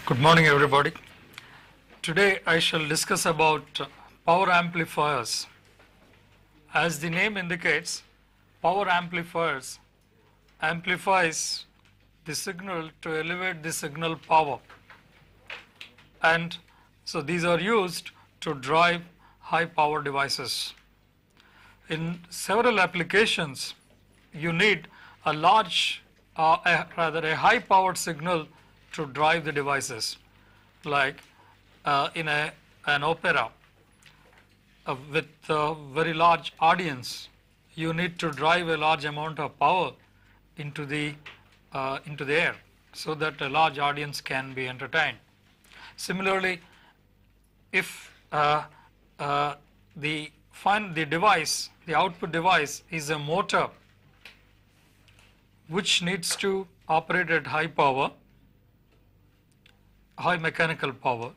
Good morning, everybody. Today I shall discuss about power amplifiers. As the name indicates, power amplifiers amplifies the signal to elevate the signal power, and so these are used to drive high power devices. In several applications, you need a high powered signal to drive the devices, like in an opera with a very large audience. You need to drive a large amount of power into the air so that a large audience can be entertained. Similarly, if the output device is a motor which needs to operate at high power, high mechanical power,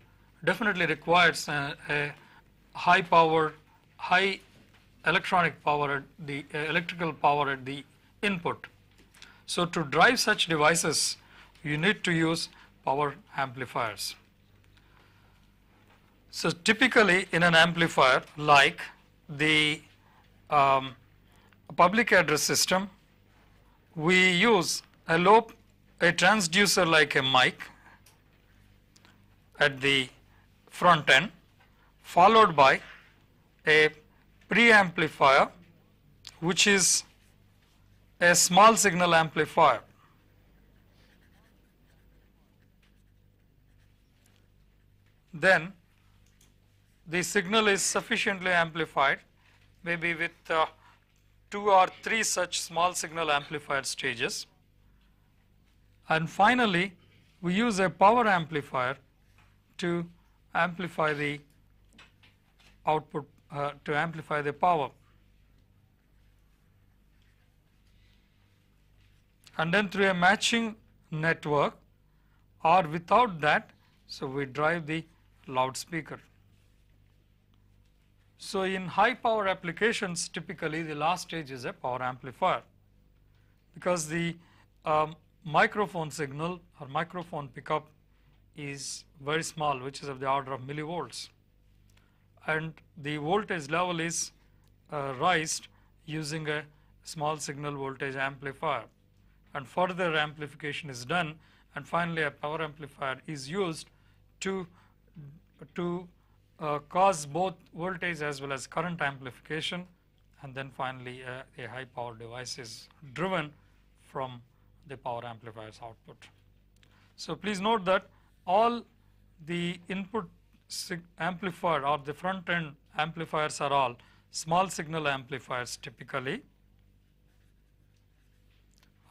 definitely requires a high power, high electronic power at the electrical power at the input. So to drive such devices, you need to use power amplifiers. So typically in an amplifier like the public address system, we use a transducer like a mic at the front end, followed by a preamplifier which is a small signal amplifier. Then the signal is sufficiently amplified, maybe with 2 or 3 such small signal amplifier stages, and finally we use a power amplifier to amplify the output, to amplify the power. And then through a matching network, or without that, so we drive the loudspeaker. So in high power applications, typically the last stage is a power amplifier, because the microphone signal or microphone pickup is very small, which is of the order of millivolts, and the voltage level is raised using a small signal voltage amplifier, and further amplification is done, and finally a power amplifier is used to cause both voltage as well as current amplification, and then finally a high power device is driven from the power amplifier's output. So please note that all the input amplifier or the front end amplifiers are all small signal amplifiers typically,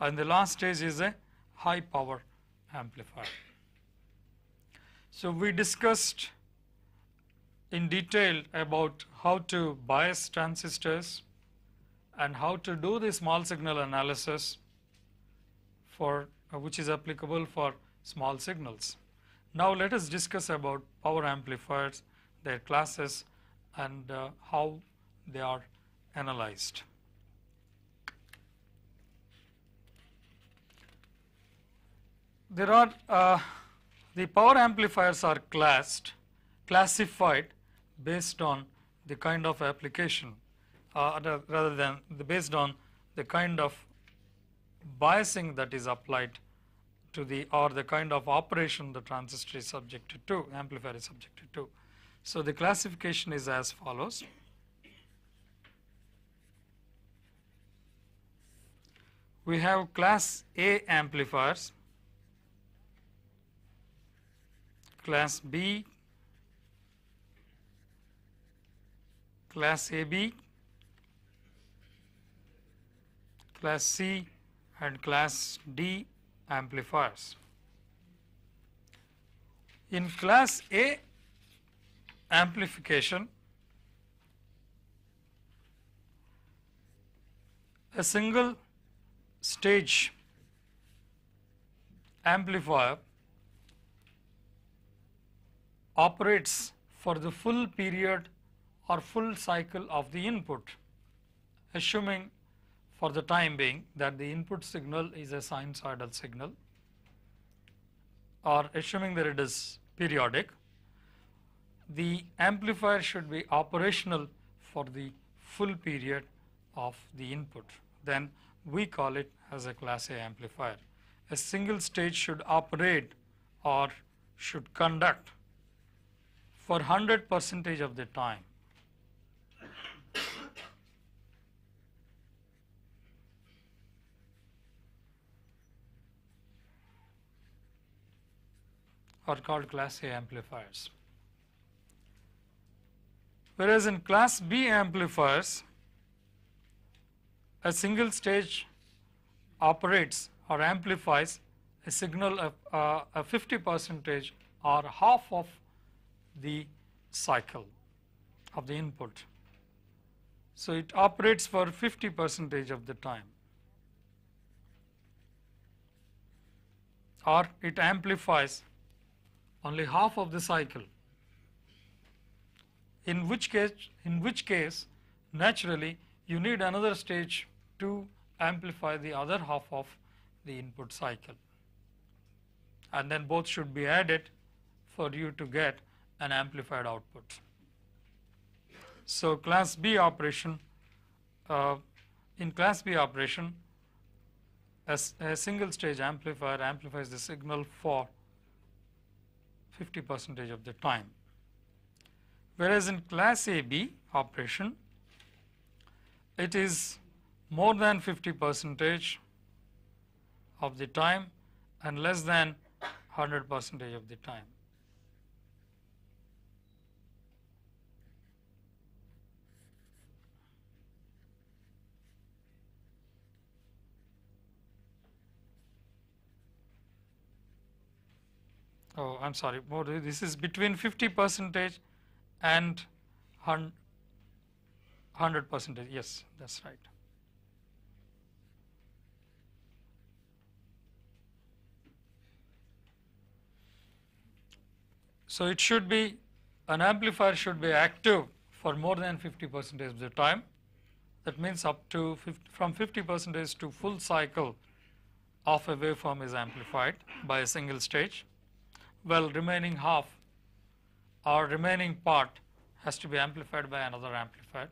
and the last stage is a high power amplifier. So we discussed in detail about how to bias transistors and how to do the small signal analysis for which is applicable for small signals. Now let us discuss about power amplifiers, their classes, and how they are analyzed. There are the power amplifiers are classified based on the kind of application, rather than based on the kind of biasing that is applied to the kind of operation the transistor is subjected to, amplifier is subjected to. So the classification is as follows. We have class A amplifiers, class B, class AB, class C, and class D amplifiers. In class A amplification, a single stage amplifier operates for the full period or full cycle of the input, assuming for the time being that the input signal is a sinusoidal signal, or assuming that it is periodic, the amplifier should be operational for the full period of the input. Then we call it as a class A amplifier. A single stage should operate or should conduct for 100% of the time. Are called class A amplifiers. Whereas in class B amplifiers, a single stage operates or amplifies a signal of a 50% or half of the cycle of the input. So it operates for 50% of the time, or it amplifies only half of the cycle, in which case naturally you need another stage to amplify the other half of the input cycle, and then both should be added for you to get an amplified output. So class B operation, in class B operation, a single stage amplifier amplifies the signal for 50% of the time. Whereas in class AB operation, it is more than 50% of the time and less than 100% of the time. Oh, I'm sorry, more, this is between 50% and 100%. Yes, that's right. So it should be, an amplifier should be active for more than 50% of the time. That means up to from 50% to full cycle of a waveform is amplified by a single stage. Well, remaining half or remaining part has to be amplified by another amplifier.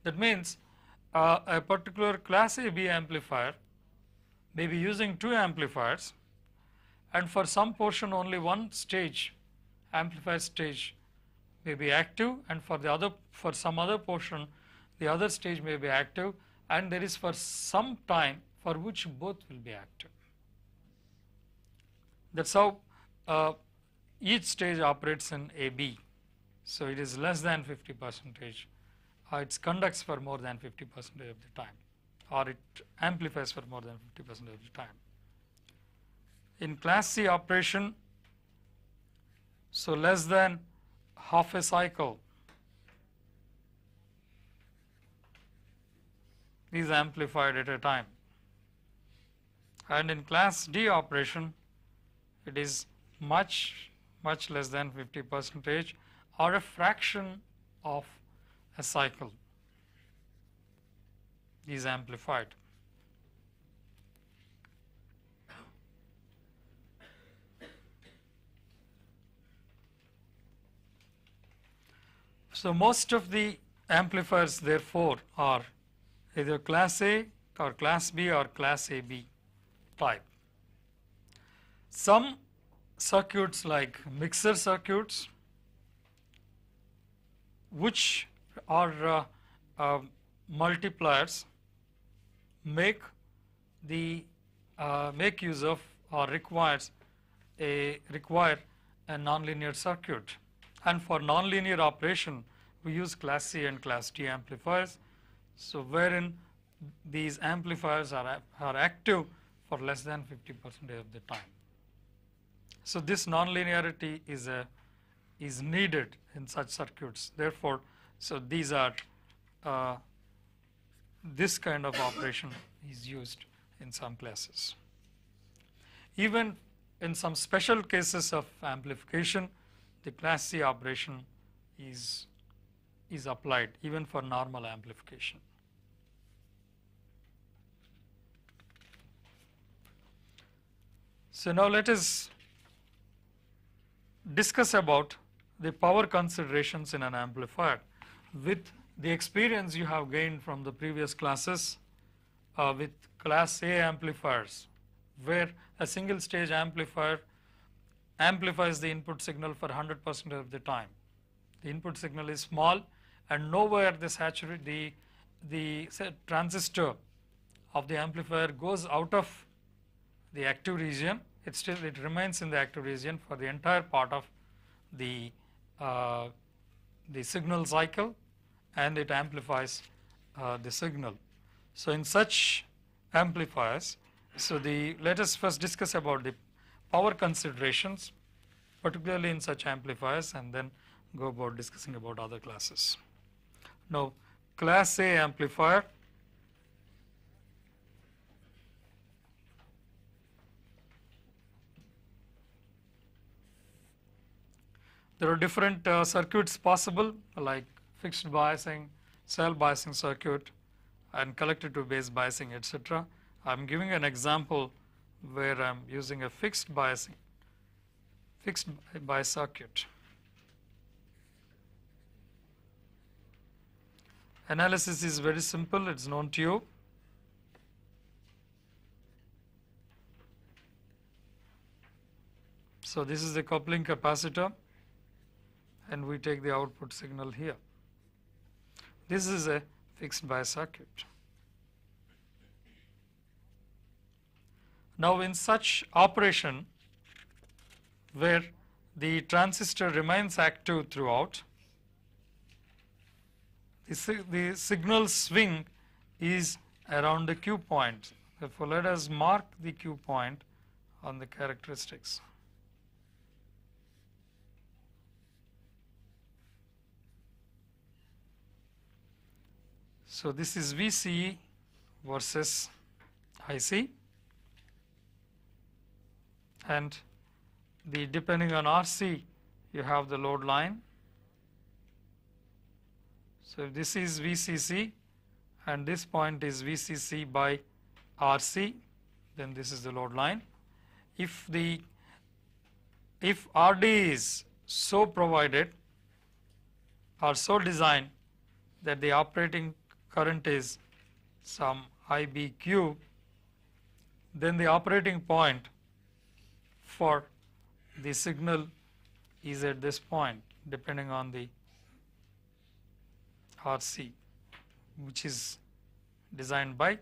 That means a particular class AB amplifier may be using two amplifiers, and for some portion only one stage, amplifier stage, may be active, and for some other portion the other stage may be active, and there is for some time for which both will be active. That's how each stage operates in AB. So it is less than 50%, it conducts for more than 50% of the time, or it amplifies for more than 50% of the time. In class C operation, so less than half a cycle is amplified at a time, and in class D operation it is much less than 50% or a fraction of a cycle is amplified. So most of the amplifiers therefore are either class A or class B or class AB type. Some circuits like mixer circuits, which are multipliers, make use of or require a nonlinear circuit, and for nonlinear operation we use class C and class D amplifiers. So wherein these amplifiers are active for less than 50% of the time. So this nonlinearity is needed in such circuits. Therefore, so these are this kind of operation is used in some places. Even in some special cases of amplification, the class C operation is applied even for normal amplification. So now let us discuss about the power considerations in an amplifier with the experience you have gained from the previous classes with class A amplifiers, where a single stage amplifier amplifies the input signal for 100% of the time. The input signal is small and nowhere the transistor of the amplifier goes out of the active region. It remains in the active region for the entire part of the signal cycle, and it amplifies the signal. So in such amplifiers, let us first discuss about the power considerations, particularly in such amplifiers, and then go about discussing about other classes. Now, class A amplifier, there are different circuits possible, like fixed biasing, cell biasing circuit, and collector to base biasing, etc. I am giving an example where I am using a fixed bias circuit. Analysis is very simple, it is known to you. So this is the coupling capacitor, and we take the output signal here. This is a fixed bias circuit. Now in such operation where the transistor remains active throughout, the signal swing is around the Q point. Therefore, let us mark the Q point on the characteristics. So this is VCE versus IC, and depending on RC you have the load line. So if this is VCC and this point is VCC by RC, then this is the load line. If RD is so provided or so designed that the operating current is some IBQ, then the operating point for the signal is at this point, depending on the RC, which is designed by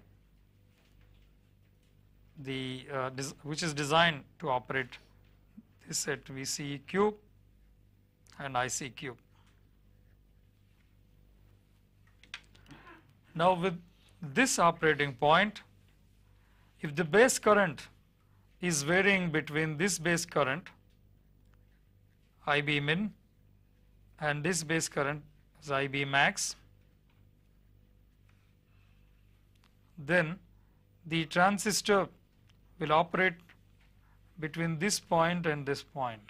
which is designed to operate this at VCE cube and IC cube. Now with this operating point, if the base current is varying between this base current IB min and this base current is IB max, then the transistor will operate between this point and this point.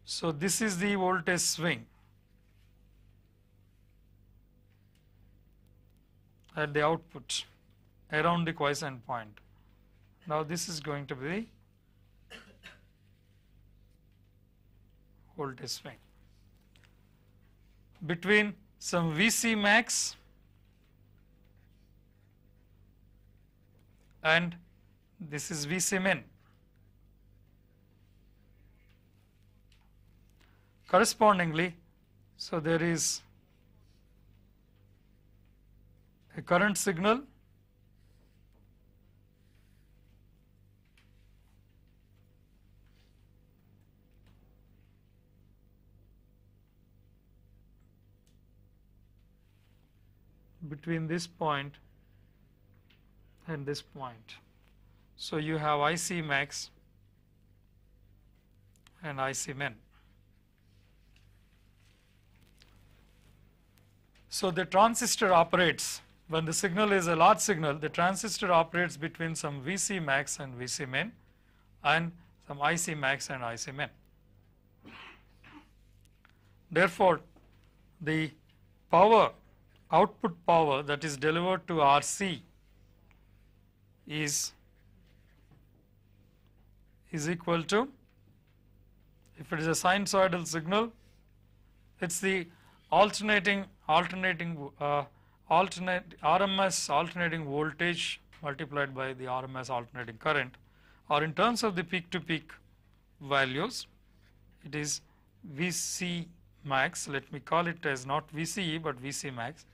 So this is the voltage swing at the output around the quiescent point. Now this is going to be voltage swing between some VC max and this is VC min. Correspondingly, so there is a current signal between this point and this point. So you have IC max and IC min. So the transistor operates, when the signal is a large signal, the transistor operates between some VC max and VC min and some IC max and IC min. Therefore, the power, output power that is delivered to RC is equal to If it is a sinusoidal signal, it's the alternate RMS alternating voltage multiplied by the RMS alternating current, or in terms of the peak to peak values, it is Vc max, let me call it as not Vce but Vc max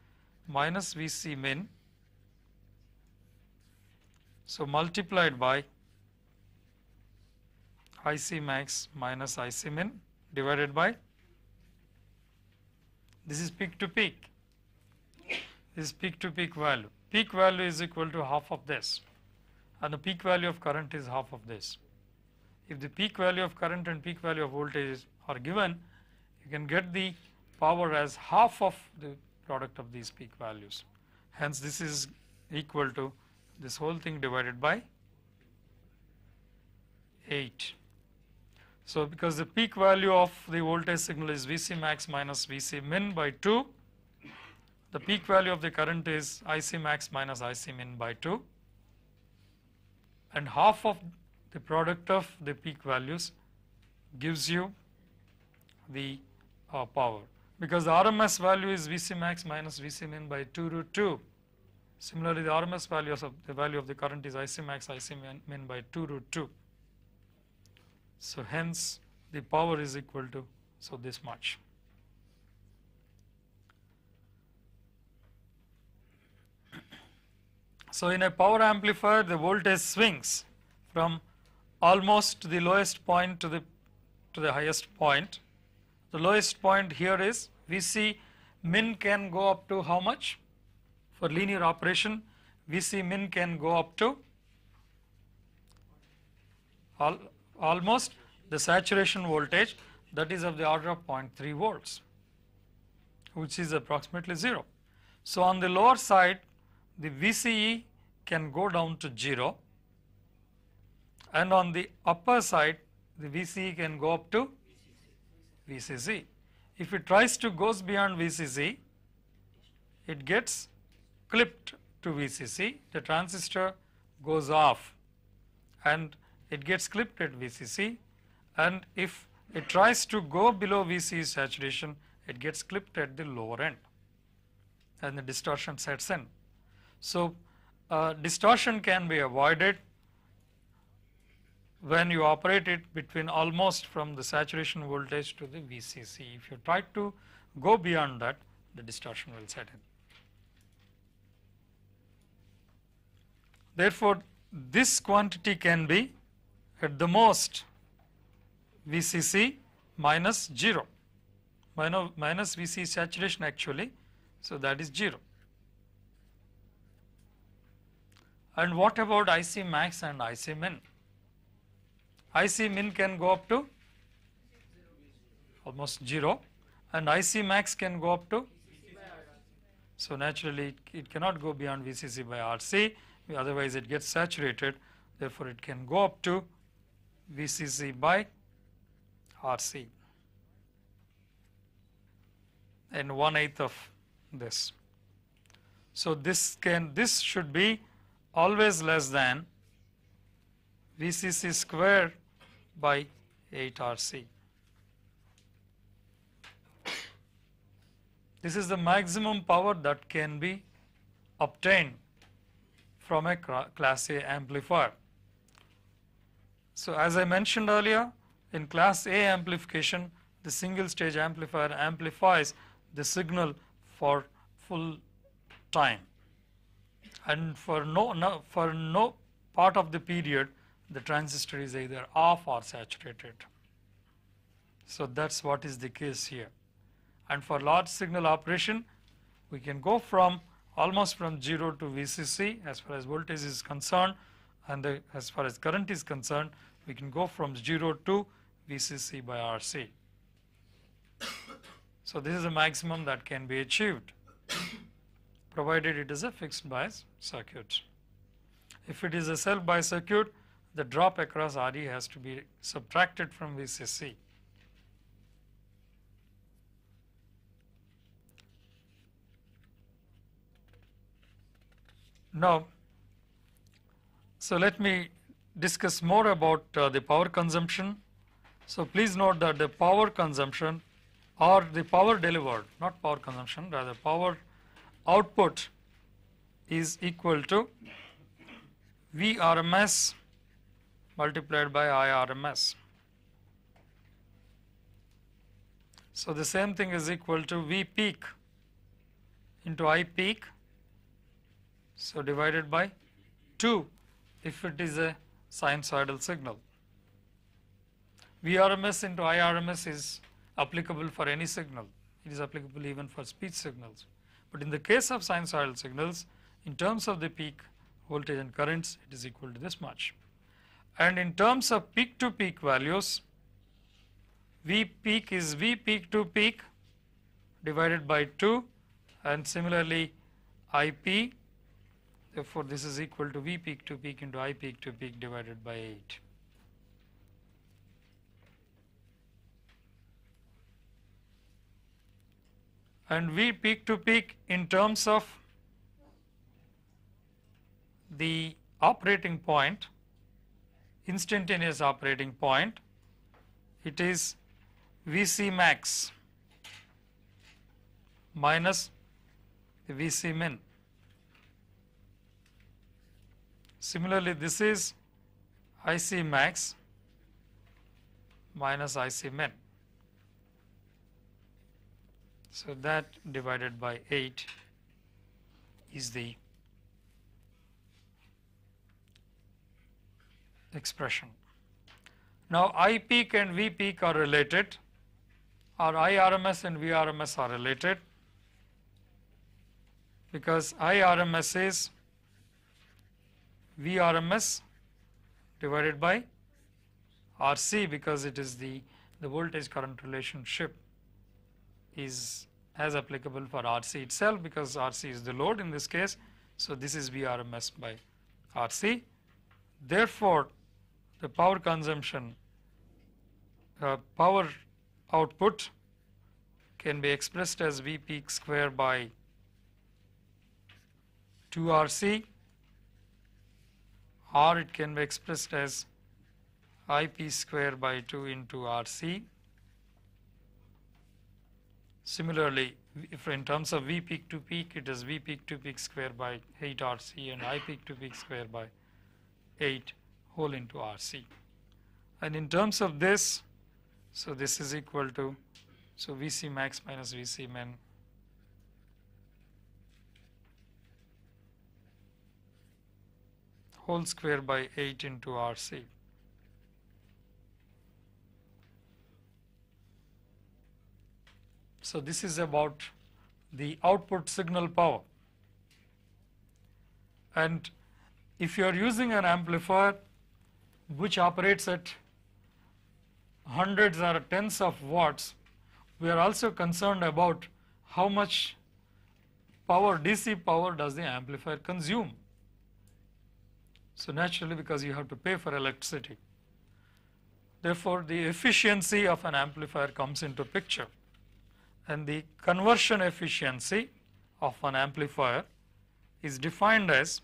minus Vc min, so multiplied by Ic max minus Ic min divided by, this is peak to peak, this is peak to peak value. Peak value is equal to half of this, and the peak value of current is half of this. If the peak value of current and peak value of voltage are given, you can get the power as half of the product of these peak values. Hence, this is equal to this whole thing divided by 8. So, because the peak value of the voltage signal is Vc max minus Vc min by 2, the peak value of the current is Ic max minus Ic min by 2, and half of the product of the peak values gives you the power, because the RMS value is Vc max minus Vc min by 2 root 2. Similarly, the RMS values of the value of the current is Ic max Ic min by 2 root 2. So, hence the power is equal to, so this much. So, in a power amplifier, the voltage swings from almost the lowest point to the highest point. The lowest point here is Vc min can go up to how much? For linear operation, Vc min can go up to almost the saturation voltage, that is of the order of 0.3 volts, which is approximately 0. So, on the lower side, the Vce can go down to 0, and on the upper side the Vce can go up to Vcc. If it tries to goes beyond Vcc, it gets clipped to Vcc, the transistor goes off and it gets clipped at Vcc, and if it tries to go below Vc saturation, it gets clipped at the lower end and the distortion sets in. So, distortion can be avoided when you operate it between almost from the saturation voltage to the Vcc. If you try to go beyond that, the distortion will set in. Therefore, this quantity can be at the most Vcc minus 0, minus Vc saturation actually, so that is 0. And what about Ic max and Ic min? Ic min can go up to almost 0 and Ic max can go up to, so naturally it cannot go beyond Vcc by Rc, otherwise it gets saturated, therefore it can go up to Vcc by Rc and 1/8 of this. So, this should be always less than Vcc square by 8 Rc. This is the maximum power that can be obtained from a class A amplifier. So, as I mentioned earlier, in class A amplification, the single stage amplifier amplifies the signal for full time, and for no part of the period the transistor is either off or saturated. So, that is what is the case here. And for large signal operation, we can go from almost from 0 to Vcc as far as voltage is concerned, and as far as current is concerned, we can go from 0 to Vcc by Rc. So, this is the maximum that can be achieved, provided it is a fixed bias circuit. If it is a self bias circuit, the drop across Re has to be subtracted from Vcc. Now, so let me discuss more about the power consumption So please note that the power consumption or the power delivered, not power consumption, rather power output is equal to Vrms multiplied by Irms. So the same thing is equal to V peak into I peak, so divided by 2 if it is a sinusoidal signal. Vrms into Irms is applicable for any signal, it is applicable even for speech signals. But in the case of sinusoidal signals, in terms of the peak voltage and currents, it is equal to this much. And in terms of peak to peak values, V peak is V peak to peak divided by 2, and similarly IP, therefore this is equal to V peak to peak into I peak to peak divided by 8. And V peak to peak in terms of the operating point, instantaneous operating point, it is Vc max minus the Vc min. Similarly, this is Ic max minus Ic min. So that divided by 8 is the expression. Now I peak and V peak are related, or Irms and Vrms are related, because Irms is Vrms divided by Rc, because it is the voltage current relationship is as applicable for Rc itself, because Rc is the load in this case. So this is Vrms by Rc. Therefore, the power consumption, power output can be expressed as V peak square by 2 Rc, or it can be expressed as Ip square by 2 into Rc. Similarly, if in terms of V peak to peak, it is V peak to peak square by 8 Rc and I peak to peak square by 8 whole into Rc. And in terms of this, so this is equal to, so Vc max minus Vc min whole square by 8 into Rc. So this is about the output signal power. And if you are using an amplifier which operates at hundreds or tens of watts, we are also concerned about how much power, DC power, does the amplifier consume. So naturally, because you have to pay for electricity, therefore the efficiency of an amplifier comes into picture, and the conversion efficiency of an amplifier is defined as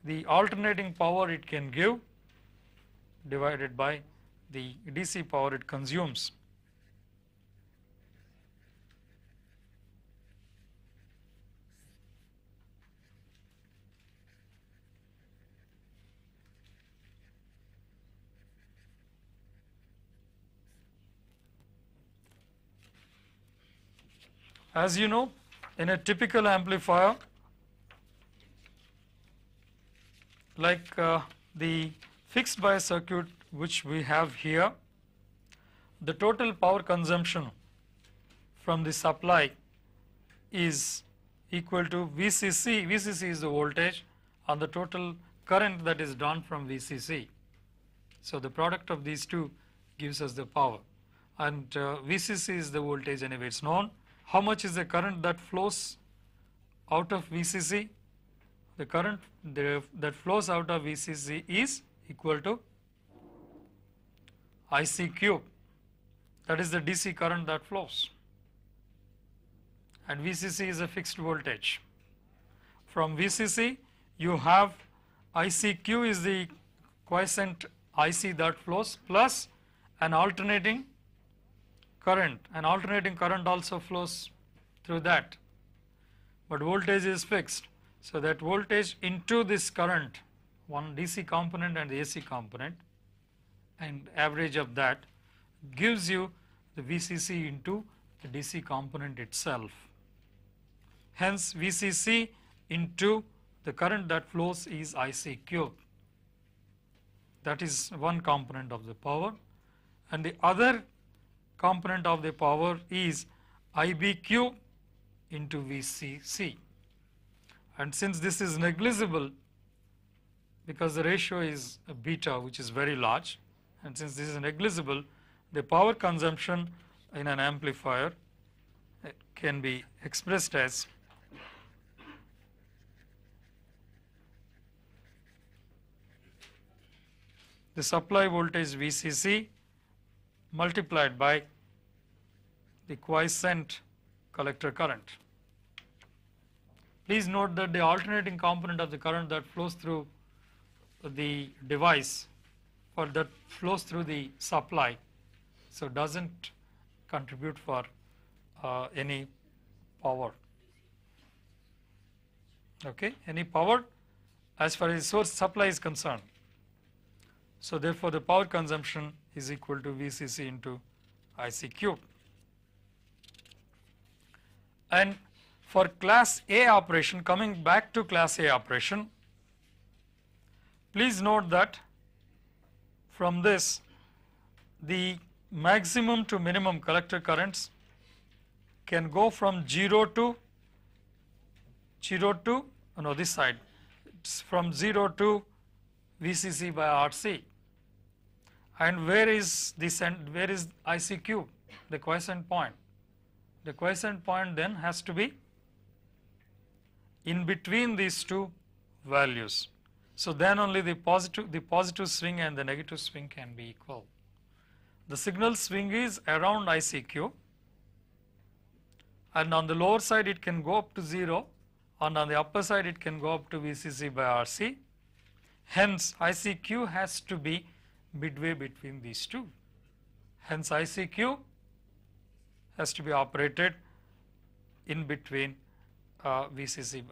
the alternating power it can give divided by the DC power it consumes. As you know, in a typical amplifier, like the fixed bias circuit which we have here, the total power consumption from the supply is equal to VCC. VCC is the voltage on the total current that is drawn from VCC. So the product of these two gives us the power, and VCC is the voltage anyway, it's known. How much is the current that flows out of VCC? The current that flows out of VCC is equal to IC cube. That is the DC current that flows. And VCC is a fixed voltage. From VCC, you have ICQ is the quiescent IC that flows plus an alternating current. An alternating current also flows through that, but voltage is fixed. So, that voltage into this current, one DC component and the AC component, and average of that gives you the VCC into the DC component itself. Hence, VCC into the current that flows is IC cube. That is one component of the power, and the other component of the power is IB cube into VCC. And since this is negligible, because the ratio is a beta which is very large, and since this is negligible, the power consumption in an amplifier can be expressed as the supply voltage VCC multiplied by the quiescent collector current. Please note that the alternating component of the current that flows through the device or that flows through the supply, so does not contribute for any power, okay, any power as far as source supply is concerned. So, therefore, the power consumption is equal to VCC into IC cube. And for class A operation, coming back to class A operation, please note that from this the maximum to minimum collector currents can go from 0 to this side, it's from 0 to VCC by RC. And where is IC cube, the quiescent point? The quiescent point then has to be in between these two values. So, then only the positive swing and the negative swing can be equal. The signal swing is around IC cube, and on the lower side it can go up to 0, and on the upper side it can go up to VCC by RC. Hence, ICQ has to be midway between these two. Hence, ICQ has to be operated in between VCC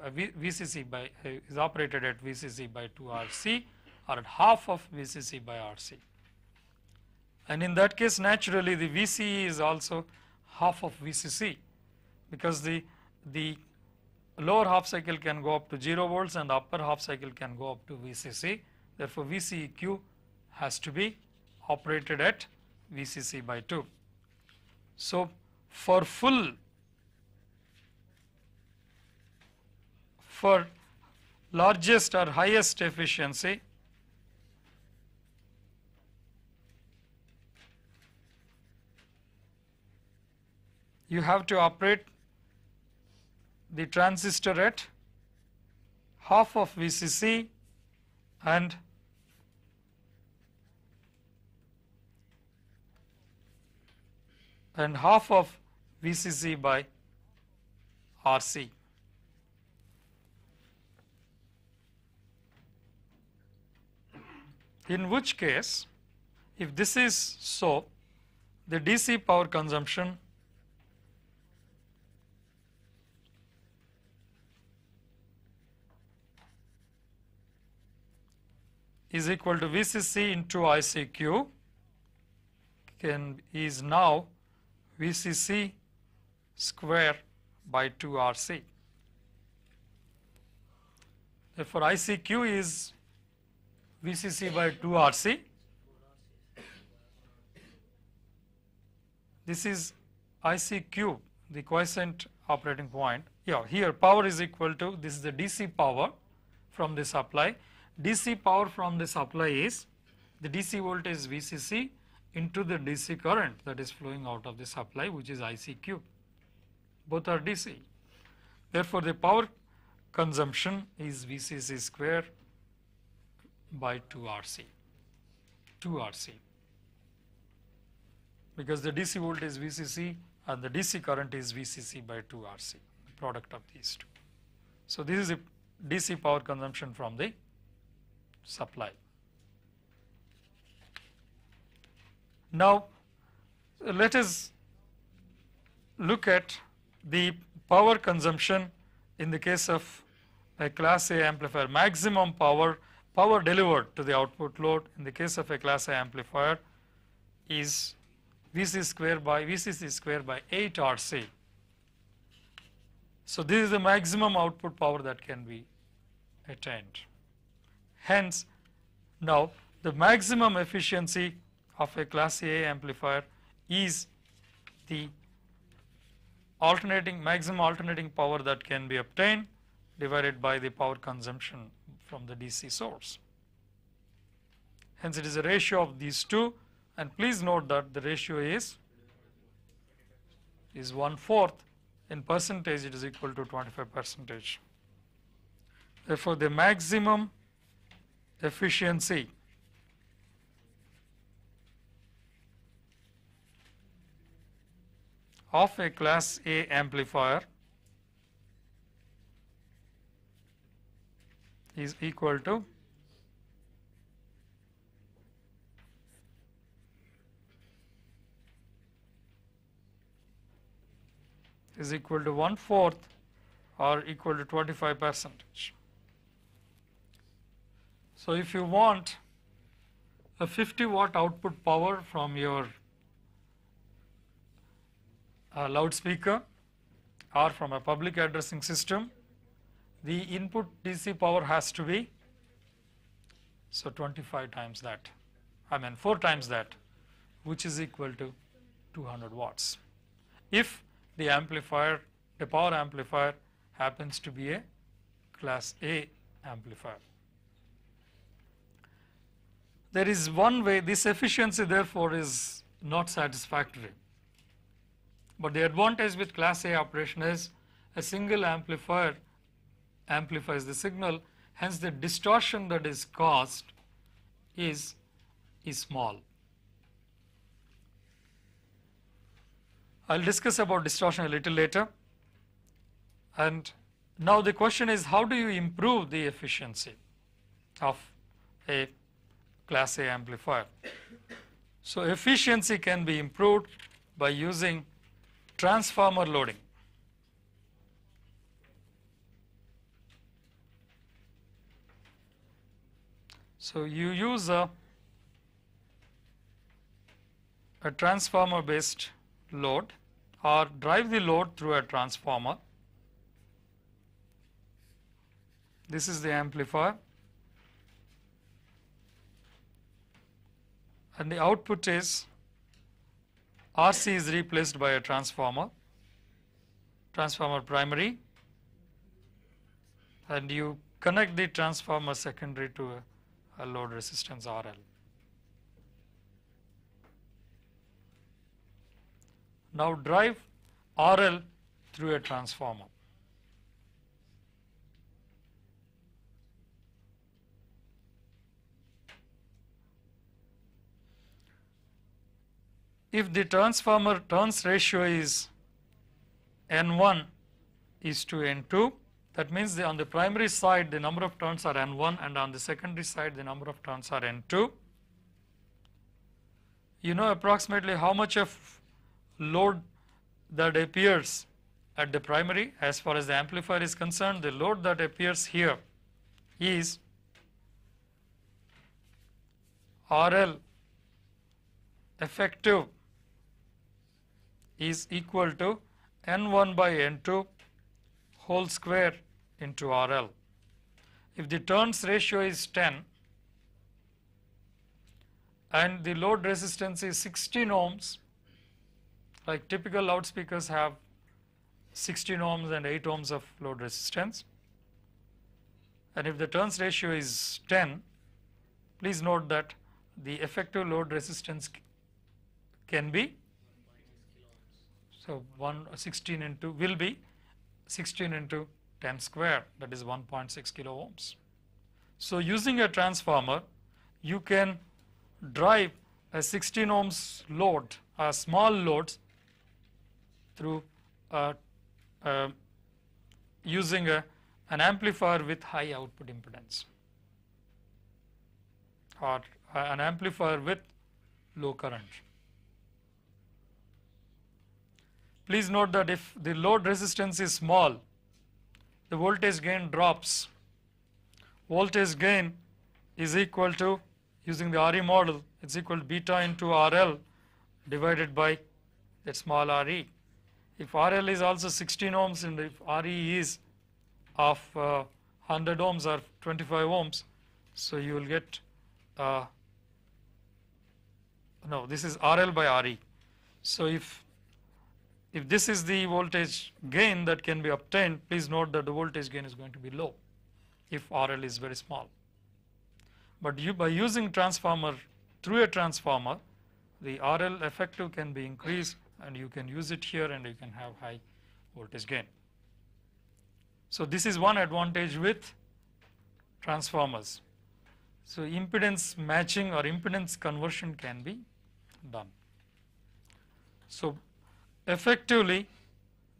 by is operated at VCC by 2 RC or at half of VCC by RC. And in that case, naturally the VCE is also half of VCC, because the lower half cycle can go up to 0 volts and the upper half cycle can go up to VCC. Therefore, VCEQ has to be operated at VCC by 2. So, for largest or highest efficiency, you have to operate the transistor at half of VCC and half of VCC by RC. In which case, if this is so, the DC power consumption is equal to VCC into ICQ is now VCC square by 2 RC. Therefore, ICQ is VCC by 2 RC. This is IC cube, the quiescent operating point. Yeah, here power is equal to, this is the DC power from the supply. DC power from the supply is the DC voltage VCC into the DC current that is flowing out of the supply, which is IC cube. Both are DC. Therefore, the power consumption is VCC square by 2 RC, because the DC voltage is VCC and the DC current is VCC by 2 RC, the product of these two. So, this is a DC power consumption from the supply. Now, let us look at the power consumption in the case of a class A amplifier. Maximum power delivered to the output load in the case of a class A amplifier is VCC square by 8 RC. So, this is the maximum output power that can be attained. Hence, now the maximum efficiency of a class A amplifier is the maximum alternating power that can be obtained divided by the power consumption from the DC source. Hence, it is a ratio of these two, and please note that the ratio is 1/4. In percentage, it is equal to 25%. Therefore, the maximum efficiency of a class A amplifier is equal to is equal to 1/4 or equal to 25%. So, if you want a 50 watt output power from your loudspeaker or from a public addressing system, the input DC power has to be 25 times that, 4 times that, which is equal to 200 watts. If the power amplifier happens to be a class A amplifier. There is one way. This efficiency therefore is not satisfactory, but the advantage with class A operation is a single amplifier amplifies the signal, hence the distortion that is caused is small. I will discuss about distortion a little later. And now the question is, how do you improve the efficiency of a class A amplifier? So, efficiency can be improved by using transformer loading. So, you use a transformer based load or drive the load through a transformer. This is the amplifier, and the output is RC is replaced by a transformer primary, and you connect the transformer secondary to a load resistance RL. Now drive RL through a transformer. If the transformer turns ratio is N1 is to N2, that means on the primary side the number of turns are N1 and on the secondary side the number of turns are N2. You know approximately how much of load that appears at the primary. As far as the amplifier is concerned, the load that appears here is RL effective is equal to N1 by N2 whole square into RL. If the turns ratio is 10 and the load resistance is 16 ohms, like typical loudspeakers have 16 ohms and 8 ohms of load resistance, and if the turns ratio is 10, please note that the effective load resistance can be, so 16 into will be 16 into 10 square, that is 1.6 kilo ohms. So using a transformer, you can drive a 16 ohms load, small loads, through using an amplifier with high output impedance or an amplifier with low current. please note that if the load resistance is small, the voltage gain drops. Voltage gain is equal to, using the RE model, it's equal to beta into RL divided by that small RE. If RL is also 16 ohms and if RE is of 100 ohms or 25 ohms, so you will get, no, this is RL by RE. So if this is the voltage gain that can be obtained, please note that the voltage gain is going to be low if RL is very small. But by using transformer, through a transformer, the RL effective can be increased and you can use it here and you can have high voltage gain. So this is one advantage with transformers. So impedance matching or impedance conversion can be done. So effectively,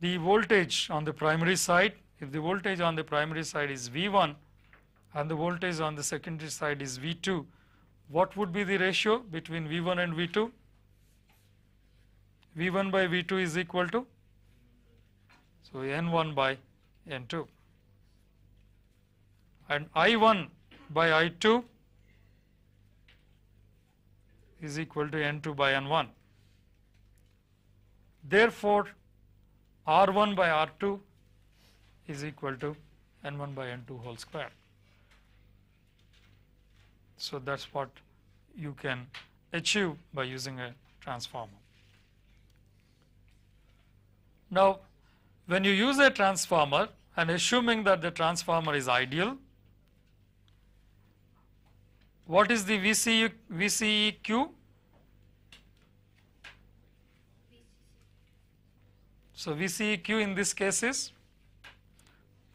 the voltage on the primary side, if the voltage on the primary side is V1 and the voltage on the secondary side is V2, what would be the ratio between V1 and V2? V1 by V2 is equal to, so N1 by N2, and I1 by I2 is equal to N2 by N1. Therefore, R1 by R2 is equal to N1 by N2 whole square. So that's what you can achieve by using a transformer. Now, when you use a transformer and assuming that the transformer is ideal, what is the VCEQ? So VCEQ in this case is,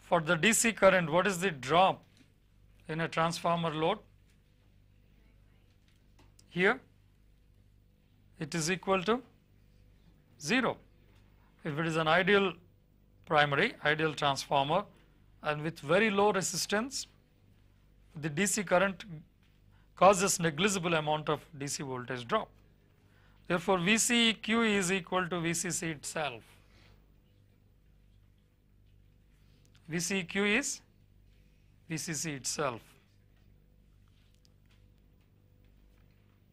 for the DC current, what is the drop in a transformer load? Here it is equal to 0. If it is an ideal primary, ideal transformer, and with very low resistance, the DC current causes negligible amount of DC voltage drop. Therefore, VCEQ is equal to VCC itself. VCEQ is VCC itself.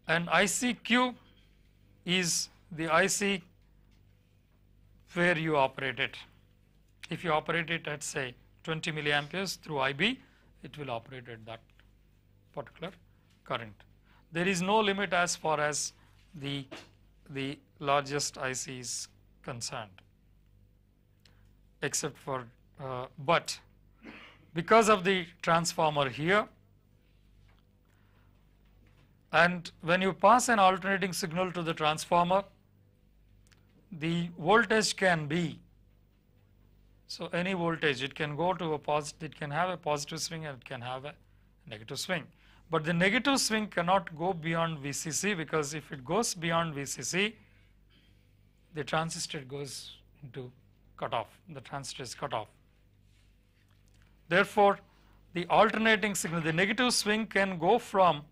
And ICQ is the IC where you operate it. If you operate it at, say, 20 milliamperes through IB, it will operate at that particular current. There is no limit as far as the largest IC is concerned, except for, but because of the transformer here, and when you pass an alternating signal to the transformer, the voltage can be, so any voltage, it can go to a positive, it can have a positive swing and it can have a negative swing. But the negative swing cannot go beyond VCC, because if it goes beyond VCC, the transistor goes into cutoff, the transistor is cut off. Therefore, the alternating signal, the negative swing can go from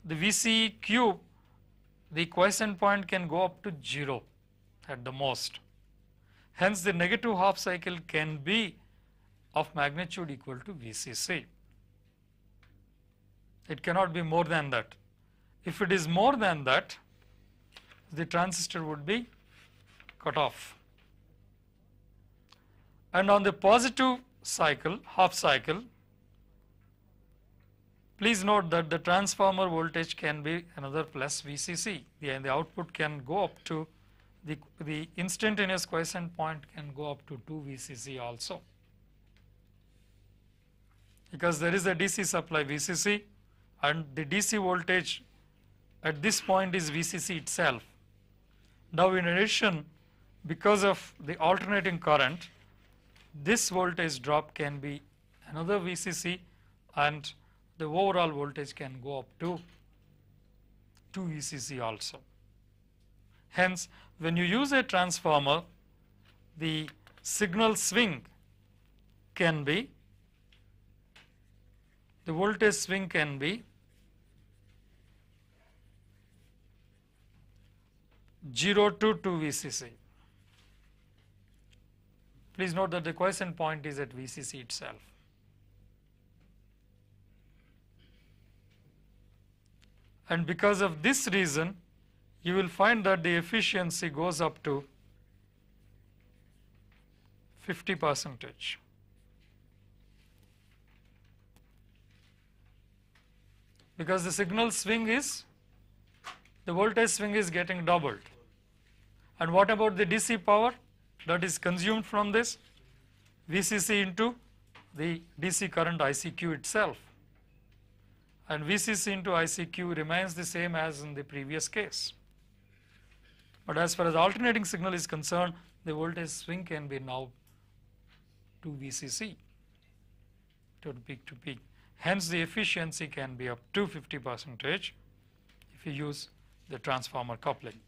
the VCEQ, the quiescent point can go up to 0 at the most. Hence, the negative half cycle can be of magnitude equal to VCC. It cannot be more than that. If it is more than that, the transistor would be cut off. And on the positive cycle, half cycle, please note that the transformer voltage can be another plus VCC, and the output can go up to, the instantaneous quiescent point can go up to 2 VCC also, because there is a DC supply VCC and the DC voltage at this point is VCC itself. Now, in addition, because of the alternating current, this voltage drop can be another VCC and the overall voltage can go up to 2 VCC also. Hence, when you use a transformer, the signal swing can be, the voltage swing can be 0 to 2 VCC. Please note that the quiescent point is at VCC itself. And because of this reason, you will find that the efficiency goes up to 50%. Because the signal swing is, the voltage swing is getting doubled. And what about the DC power that is consumed from this? VCC into the DC current ICQ itself. And VCC into ICQ remains the same as in the previous case. But as far as alternating signal is concerned, the voltage swing can be now 2 VCC, to peak to peak. Hence, the efficiency can be up to 50% if you use the transformer coupling.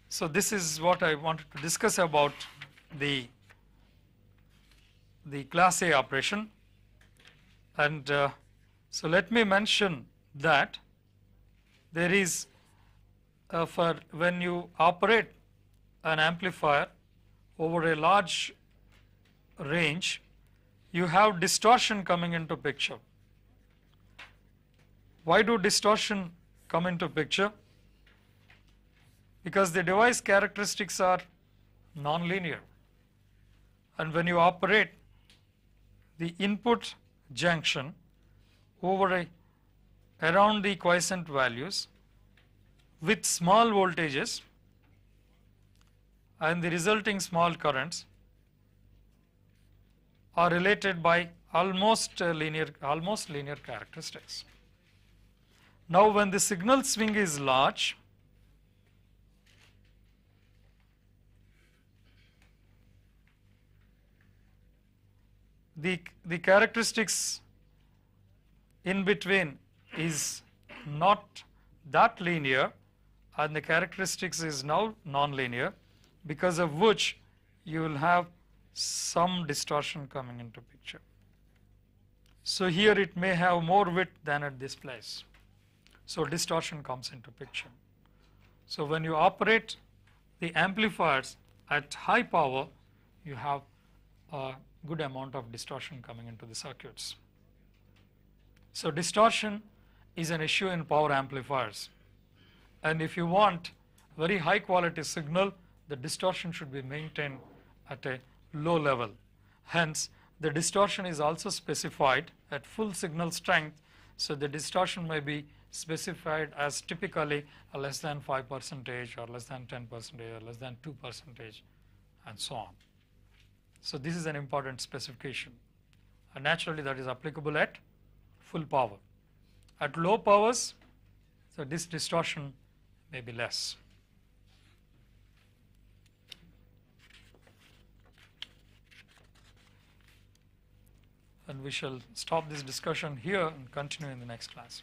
So, this is what I wanted to discuss about the class A operation. And so, let me mention that there is for when you operate an amplifier over a large range, you have distortion coming into picture. Why do distortion come into picture? Because the device characteristics are nonlinear, and when you operate the input junction over around the quiescent values with small voltages and the resulting small currents are related by almost linear characteristics. Now, when the signal swing is large, the characteristics in between is not that linear, and the characteristics is now non-linear, because of which you will have some distortion coming into picture. So, here it may have more width than at this place. So, distortion comes into picture. So, when you operate the amplifiers at high power, you have a good amount of distortion coming into the circuits. So, distortion is an issue in power amplifiers, and if you want very high quality signal, the distortion should be maintained at a low level. Hence, the distortion is also specified at full signal strength. So, the distortion may be specified as typically a less than 5% or less than 10% or less than 2% and so on. So, this is an important specification, and naturally that is applicable at full power. At low powers, so this distortion may be less. And we shall stop this discussion here and continue in the next class.